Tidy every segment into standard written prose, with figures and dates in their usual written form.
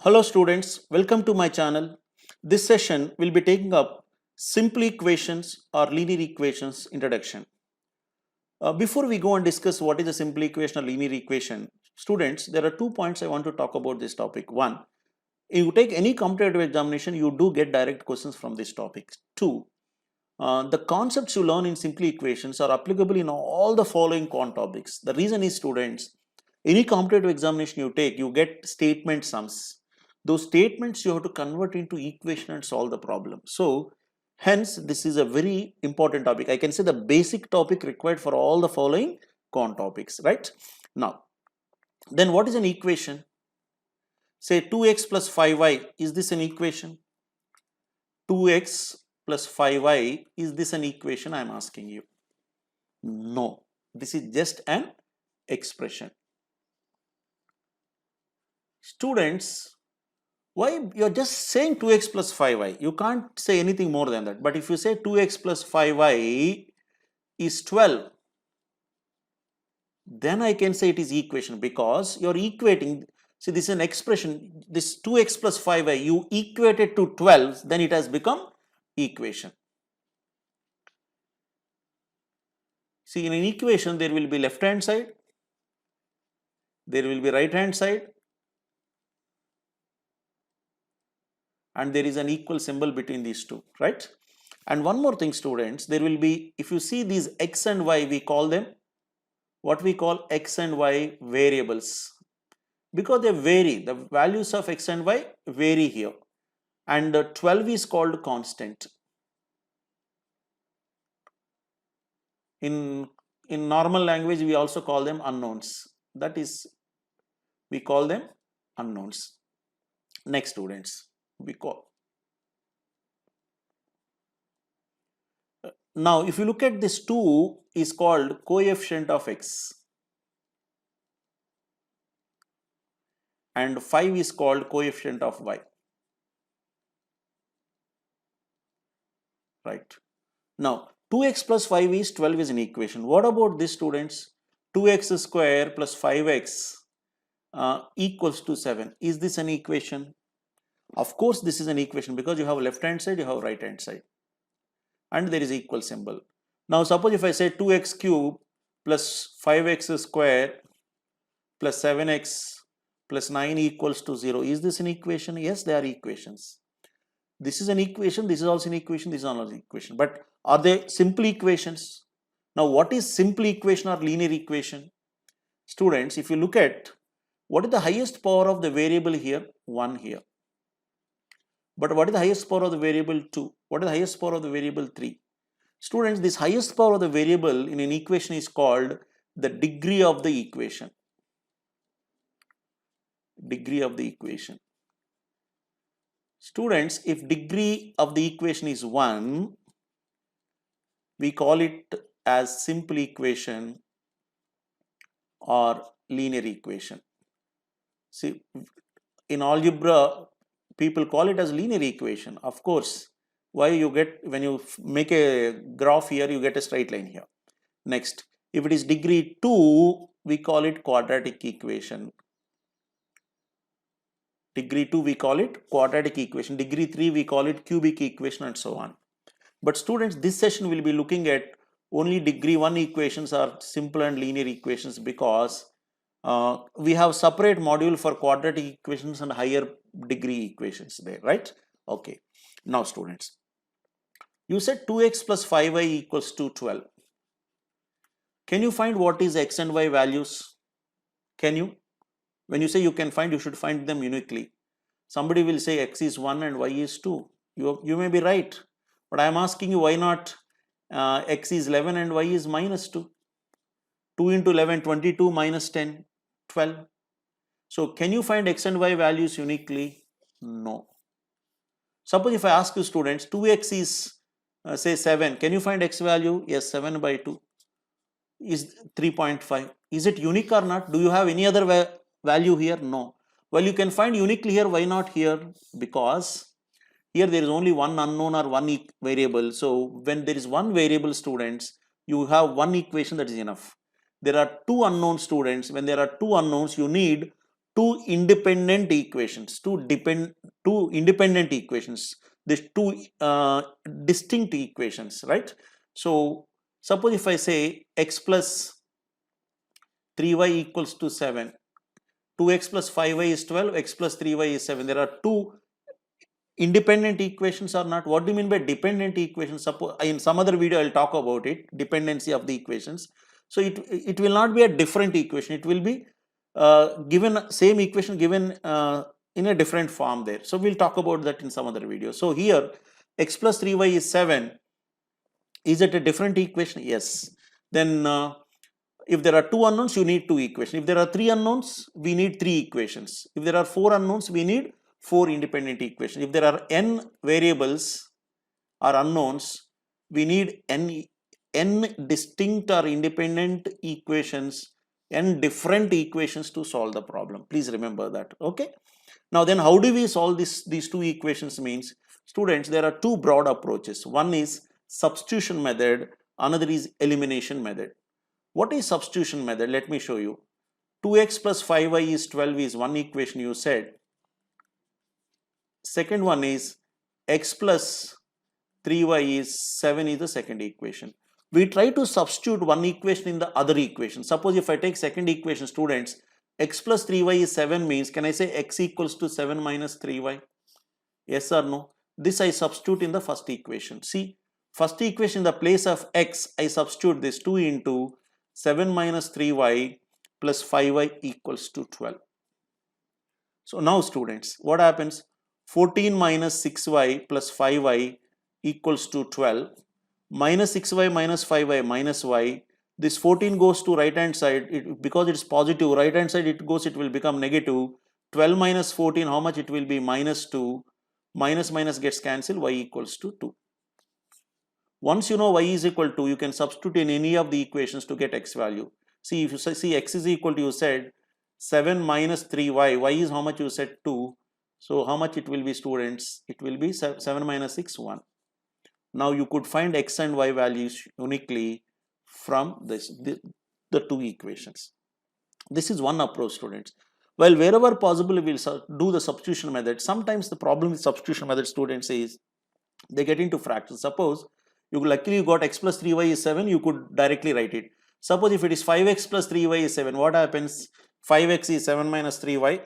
Hello students, welcome to my channel. This session will be taking up simple equations or linear equations introduction. Before we go and discuss what is a simple equation or linear equation, students, there are 2 points I want to talk about this topic. One, if you take any competitive examination, you do get direct questions from this topic. Two, the concepts you learn in simple equations are applicable in all the following quant topics. The reason is, students, any competitive examination you take, you get statement sums. Those statements you have to convert into equation and solve the problem. So hence this is a very important topic. I can say the basic topic required for all the following quant topics, right? Now, then what is an equation? Say 2x plus 5y, is this an equation? 2x plus 5y, is this an equation? I am asking you. No, this is just an expression. Students, why you're just saying 2x plus 5y? You can't say anything more than that. But if you say 2x plus 5y is 12, then I can say it is equation, because you're equating. See, this is an expression. This 2x plus 5y, you equate it to 12, then it has become equation. See, in an equation, there will be left hand side, there will be right hand side, and there is an equal symbol between these two, right? And one more thing, students, there will be, if you see these x and y, we call them what we call x and y variables, because they vary. The values of x and y vary here, and 12 is called constant. In normal language, we also call them unknowns. That is, we call them unknowns. Next, students, we call. Now, if you look at this, 2 is called coefficient of x, and 5 is called coefficient of y, right? Now, 2x plus 5 is 12 is an equation. What about this, students? 2x square plus 5x equals to 7. Is this an equation? Of course, this is an equation, because you have left hand side, you have right hand side, and there is equal symbol. Now, suppose if I say 2x cube plus 5x square plus 7x plus 9 equals to 0. Is this an equation? Yes, they are equations. This is an equation, this is also an equation, this is also an equation. But are they simple equations? Now, what is simple equation or linear equation? Students, if you look at what is the highest power of the variable here? 1 here. But what is the highest power of the variable? 2. What is the highest power of the variable? 3. Students, this highest power of the variable in an equation is called the degree of the equation. Degree of the equation. Students, if degree of the equation is 1, we call it as simple equation or linear equation. See, in algebra, people call it as linear equation. Of course, why you get, when you make a graph here, you get a straight line here. Next, if it is degree 2, we call it quadratic equation. Degree 2, we call it quadratic equation. Degree 3, we call it cubic equation, and so on. But students, this session will be looking at only degree 1 equations are simple and linear equations, because we have separate module for quadratic equations and higher degree equations there, right? Okay. Now, students, you said 2x plus 5y equals to 12. Can you find what is x and y values? Can you? When you say you can find, you should find them uniquely. Somebody will say x is 1 and y is 2. You may be right, but I am asking you, why not x is 11 and y is minus 2? 2 into 11, 22, minus 10, 12. So, can you find x and y values uniquely? No. Suppose if I ask you, students, 2x is say 7. Can you find x value? Yes, 7 by 2 is 3.5. Is it unique or not? Do you have any other value here? No. Well, you can find uniquely here. Why not here? Because here there is only one unknown or one variable. So when there is one variable, students, you have one equation, that is enough. There are two unknown, students. When there are two unknowns, you need two independent equations, two independent equations, these two distinct equations, right? So suppose if I say x plus 3y equals to 7, 2x plus 5y is 12, x plus 3y is 7. There are two independent equations or not. What do you mean by dependent equations? Suppose in some other video I'll talk about it, dependency of the equations. So it will not be a different equation, it will be given same equation given in a different form there. So we'll talk about that in some other video. So here x plus 3y is 7. Is it a different equation? Yes. Then if there are two unknowns, you need two equations. If there are three unknowns, we need three equations. If there are four unknowns, we need four independent equations. If there are n variables or unknowns, we need n distinct or independent equations, n different equations to solve the problem. Please remember that. Okay. Now then, how do we solve these two equations? Means, students, there are two broad approaches. One is substitution method, another is elimination method. What is substitution method? Let me show you. 2x plus 5y is 12 is one equation you said. Second one is x plus 3y is 7 is the second equation. We try to substitute one equation in the other equation. Suppose if I take second equation, students, x plus 3y is 7 means, can I say x equals to 7 minus 3y? Yes or no? This I substitute in the first equation. See, first equation in the place of x, I substitute this 2 into 7 minus 3y plus 5y equals to 12. So now students, what happens? 14 minus 6y plus 5y equals to 12. Minus 6y minus 5y minus y. This 14 goes to right hand side, because it's positive, right hand side it goes, it will become negative. 12 minus 14, how much it will be? Minus 2. Minus minus gets cancelled, y equals to 2. Once you know y is equal to, you can substitute in any of the equations to get x value. See, if you see x is equal to, you said 7 minus 3y, y is how much you said? 2. So how much it will be, students? It will be 7 minus 6, 1. Now you could find x and y values uniquely from the two equations. This is one approach, students. Well, wherever possible, we will do the substitution method. Sometimes the problem with substitution method, students, is they get into fractions. Suppose you luckily got x plus 3y is 7, you could directly write it. Suppose if it is 5x plus 3y is 7, what happens? 5x is 7 minus 3y,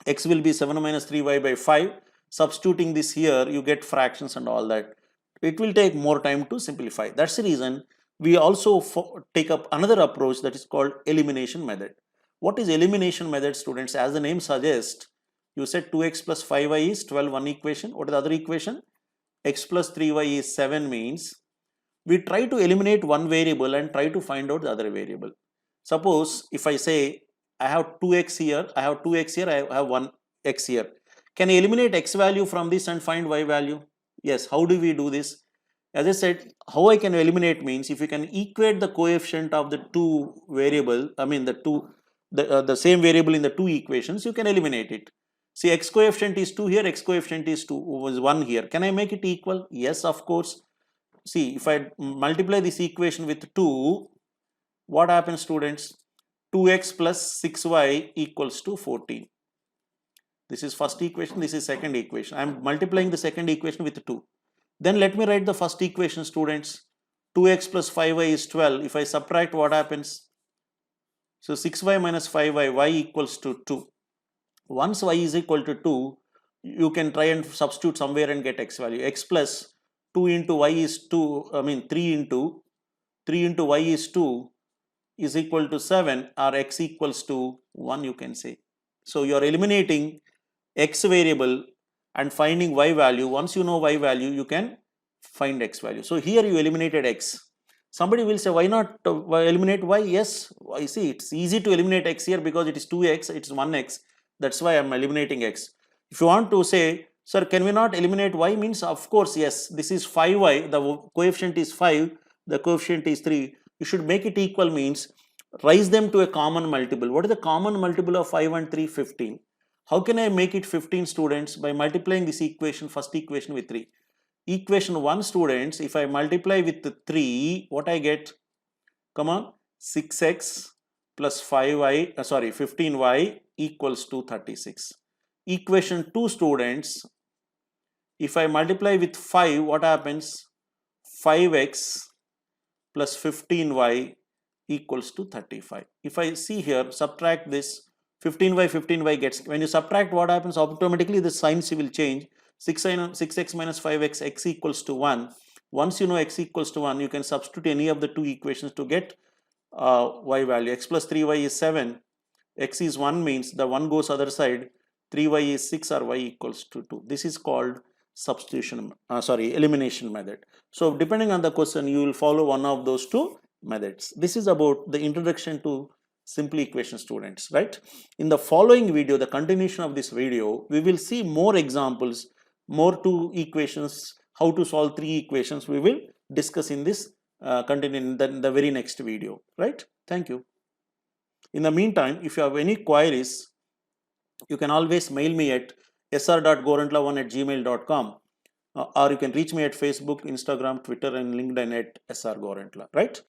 x will be 7 minus 3y by 5. Substituting this here, you get fractions and all that. It will take more time to simplify. That's the reason we also take up another approach, that is called elimination method. What is elimination method, students? As the name suggests, you said 2x plus 5y is 12, one equation. What is the other equation? X plus 3y is 7 means we try to eliminate one variable and try to find out the other variable. Suppose if I say I have 2x here, I have 2x here, I have 1x here. Can I eliminate x value from this and find y value? Yes. How do we do this? As I said, how I can eliminate means, if you can equate the coefficient of the two variable, I mean the same variable in the two equations, you can eliminate it. See, x coefficient is 2 here, x coefficient is 2, was 1 here. Can I make it equal? Yes, of course. See, if I multiply this equation with 2, what happens, students? 2x plus 6y equals to 14. This is first equation, this is second equation. I am multiplying the second equation with 2. Then let me write the first equation, students. 2x plus 5y is 12. If I subtract, what happens? So 6y minus 5y, y equals to 2. Once y is equal to 2, you can try and substitute somewhere and get x value. X plus 2 into y is 2, I mean 3 into y is 2 is equal to 7, or x equals to 1, you can say. So you are eliminating x variable and finding y value. Once you know y value, you can find x value. So here you eliminated x. Somebody will say, why not eliminate y? Yes, I see, it's easy to eliminate x here because it is 2x, it's 1x. That's why I'm eliminating x. If you want to say, sir, can we not eliminate y? Means, of course, yes, this is 5y, the coefficient is 5, the coefficient is 3. You should make it equal means raise them to a common multiple. What is the common multiple of 5 and 3? 15. How can I make it 15, students? By multiplying this equation, first equation, with 3. Equation 1, students, if I multiply with 3, what I get? Come on, 6x plus 15y equals to 36. Equation 2, students, if I multiply with 5, what happens? 5x plus 15y equals to 35. If I see here, subtract this, 15y gets, when you subtract, what happens? Automatically the signs will change. 6x minus 5x, x equals to 1. Once you know x equals to 1, you can substitute any of the two equations to get y value. X plus 3y is 7, x is 1 means the 1 goes other side, 3y is 6 or y equals to 2. This is called substitution, elimination method. So depending on the question, you will follow one of those two methods. This is about the introduction to simple equation, students, right? In the following video, the continuation of this video, we will see more examples, more two equations, how to solve 3 equations. We will discuss in this continue in the very next video, right? Thank you. In the meantime, if you have any queries, you can always mail me at sr.gorentla1@gmail.com or you can reach me at Facebook, Instagram, Twitter and LinkedIn at srgorentla, right?